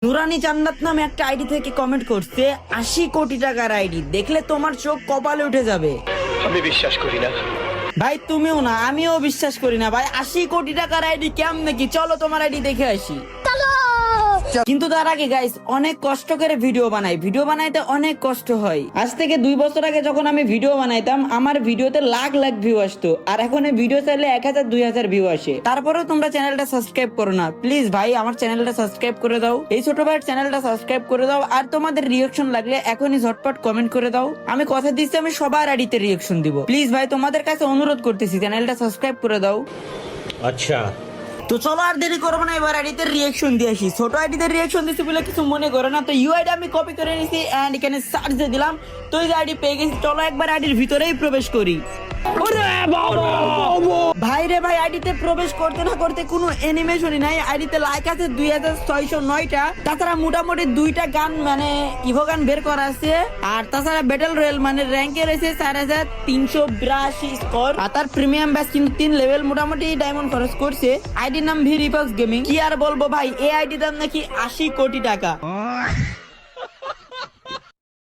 নুরানি জান্নাত নামে একটা আইডি থেকে কমেন্ট করছে 80 কোটি টাকার আইডি, দেখলে তোমার চোখ কপালে উঠে যাবে। আমি বিশ্বাস করি না ভাই তুমিও না, আমিও বিশ্বাস করি না ভাই। 80 কোটি টাকার আইডি কেমনে কি? চলো তোমার আইডি দেখে আসি। কিন্তু তার আগে গাইস অনেক কষ্ট করে ভিডিও বানাই, ভিডিও বানাইতে অনেক কষ্ট হয়। আজ থেকে 2 বছর আগে যখন আমি ভিডিও বানাইতাম আমার ভিডিওতে লাখ লাখ ভিউ আসতো, আর এখন এই ভিডিও চাইলে 1000 2000 ভিউ আসে। তারপরেও তোমরা চ্যানেলটা সাবস্ক্রাইব করো না। প্লিজ ভাই আমার চ্যানেলটা সাবস্ক্রাইব করে দাও, এই ছোট ভাইয়ের চ্যানেলটা সাবস্ক্রাইব করে দাও। আর তোমাদের রিঅ্যাকশন লাগলে এখনই ঝটপট কমেন্ট করে দাও। আমি কথা দিচ্ছি আমি সবার আইডিতে রিঅ্যাকশন দিব। প্লিজ ভাই তোমাদের কাছে অনুরোধ করতেছি চ্যানেলটা সাবস্ক্রাইব করে দাও। আচ্ছা তো চলো আর দেরি করবো না, এবার আইডিতে রিঅ্যাকশন দিয়ে আসি। ছোট আইডিতে রিঅ্যাকশন দিচ্ছি বলে কিছু মনে করো না। তো ইউআইডি আমি কপি করে নিছি এন্ড এখানে সার্চ দিয়ে দিলাম। তো এই আইডি পেয়ে গেছি, চলো একবার আইডির ভিতরেই প্রবেশ করি। ভাই রে ভাই, আইডিতে প্রবেশ করতে না করতে কোনো অ্যানিমেশনই নাই। আইডিতে লাইক আছে 2609টা। তাছাড়া মোটামুটি 2টা গান মানে ইভো গান বের করা আছে। আর তাছাড়া ব্যাটল রয়্যাল মানে র্যাঙ্কে রয়েছে 4382 স্কোর। আর তার প্রিমিয়াম ব্যাচ কিন্তু 3 লেভেল, মোটামুটি ডায়মন্ড খরচ করছে। আইডির নাম ভিরিপক্স গেমিং। কি আর বলবো ভাই, এই আইডির দাম নাকি 80 কোটি টাকা।